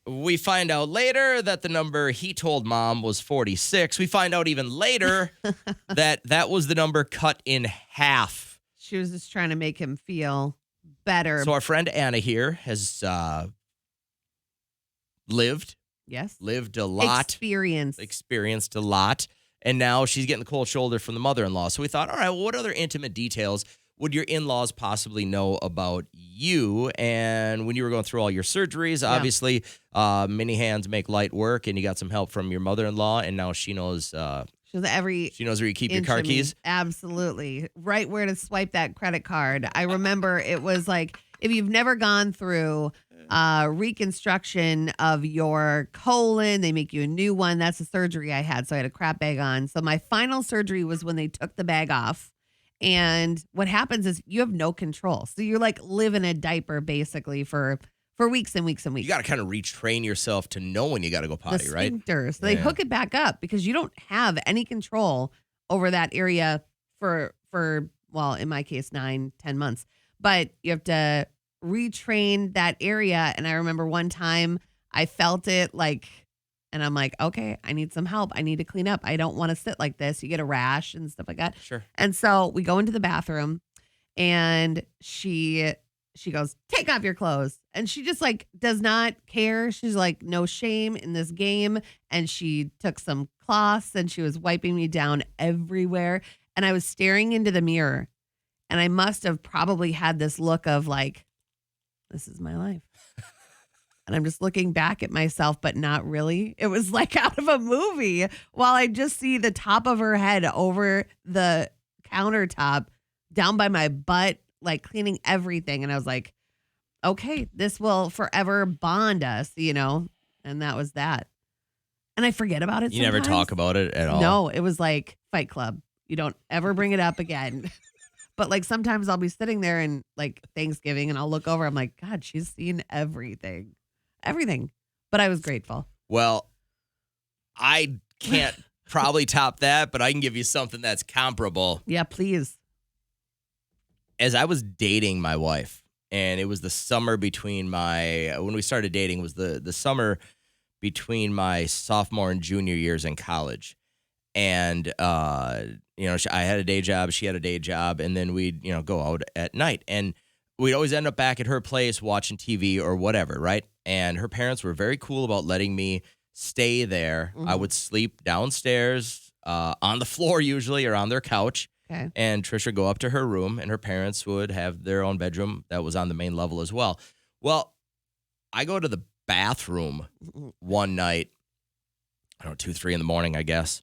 We find out later that the number he told mom was 46. We find out even later that was the number cut in half. She was just trying to make him feel better. So our friend Anna here has lived a lot. Experienced a lot. And now she's getting the cold shoulder from the mother-in-law. So we thought, all right, well, what other intimate details would your in-laws possibly know about you? And when you were going through all your surgeries, obviously, many hands make light work, and you got some help from your mother-in-law, and now she knows. She knows where you keep your car keys. Absolutely, right where to swipe that credit card. I remember it was like if you've never gone through reconstruction of your colon, they make you a new one. That's the surgery I had, so I had a crap bag on. So my final surgery was when they took the bag off. And what happens is you have no control. So you're like live in a diaper basically for weeks and weeks and weeks. You got to kind of retrain yourself to know when you got to go potty, right? So they hook it back up because you don't have any control over that area for well, in my case, 9-10 months. But you have to retrain that area. And I remember one time I felt it and I'm like, okay, I need some help. I need to clean up. I don't want to sit like this. You get a rash and stuff like that. Sure. And so we go into the bathroom and she goes, take off your clothes. And she just does not care. She's like, no shame in this game. And she took some cloths and she was wiping me down everywhere. And I was staring into the mirror and I must have probably had this look of this is my life. And I'm just looking back at myself, but not really. It was like out of a movie while I just see the top of her head over the countertop down by my butt, cleaning everything. And I was like, okay, this will forever bond us, and that was that. And I forget about it. You never talk about it at all? No, it was like Fight Club. You don't ever bring it up again. But sometimes I'll be sitting there and Thanksgiving and I'll look over. I'm like, God, she's seen everything. Everything. But I was grateful. Well, I can't probably top that, but I can give you something that's comparable. Yeah, please. As I was dating my wife, and it was the summer between when we started dating was the summer between my sophomore and junior years in college. And, I had a day job, she had a day job, and then we'd, go out at night. And we'd always end up back at her place watching TV or whatever, right? And her parents were very cool about letting me stay there. Mm-hmm. I would sleep downstairs on the floor usually or on their couch. Okay. And Trisha would go up to her room, and her parents would have their own bedroom that was on the main level as well. Well, I go to the bathroom one night, 2, 3 in the morning, I guess.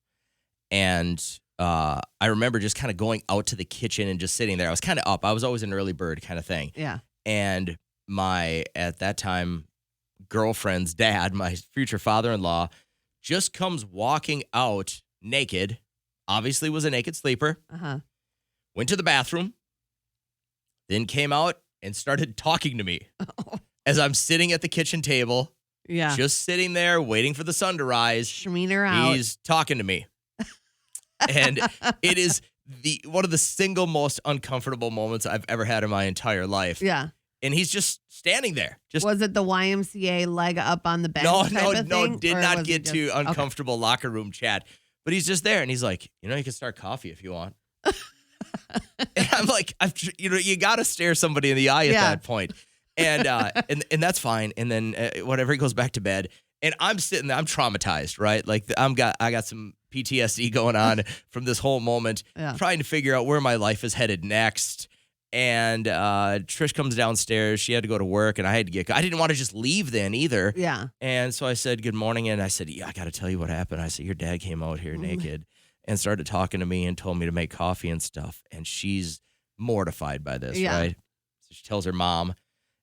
And I remember just kind of going out to the kitchen and just sitting there. I was kind of up. I was always an early bird kind of thing. Yeah. And at that time, girlfriend's dad, my future father-in-law, just comes walking out naked, obviously was a naked sleeper, went to the bathroom, then came out and started talking to me as I'm sitting at the kitchen table, just sitting there waiting for the sun to rise. Schmeener out. He's talking to me. And it is one of the single most uncomfortable moments I've ever had in my entire life. Yeah. And he's just standing there. Was it the YMCA leg up on the bench? No, did not get to uncomfortable locker room chat. But he's just there, and he's like, you can start coffee if you want. And I'm like, you got to stare somebody in the eye at that point. And and that's fine. And then whatever, he goes back to bed. And I'm sitting there, I'm traumatized, right? I got some PTSD going on from this whole moment, trying to figure out where my life is headed next. And Trish comes downstairs. She had to go to work, and I didn't want to just leave then either. Yeah. And so I said, good morning. And I said, I got to tell you what happened. I said, your dad came out here naked and started talking to me and told me to make coffee and stuff. And she's mortified by this, right? So she tells her mom.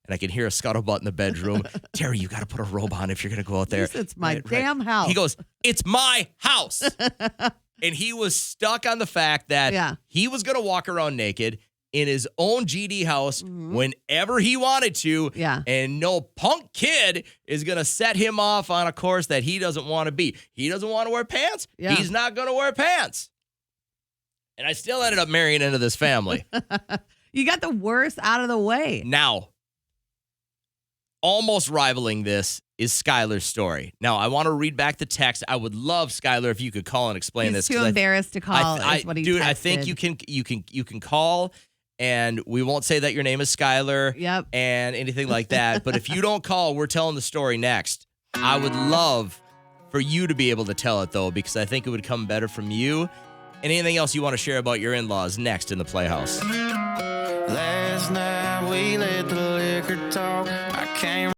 And I can hear a scuttlebutt in the bedroom. Terry, you got to put a robe on if you're going to go out there. It's my damn house. He goes, it's my house. And he was stuck on the fact that he was going to walk around naked in his own GD house whenever he wanted to. Yeah. And no punk kid is going to set him off on a course that he doesn't want to be. He doesn't want to wear pants. Yeah. He's not going to wear pants. And I still ended up marrying into this family. You got the worst out of the way. Now, almost rivaling this is Skylar's story. Now, I want to read back the text. I would love, Skylar, if you could call and explain this. He's too embarrassed to call. Is what he dude, texted. I think you can call, and we won't say that your name is Skylar. Yep. And anything like that. But if you don't call, we're telling the story next. I would love for you to be able to tell it, though, because I think it would come better from you. And anything else you want to share about your in-laws next in the Playhouse. Last night we let the liquor talk. I can't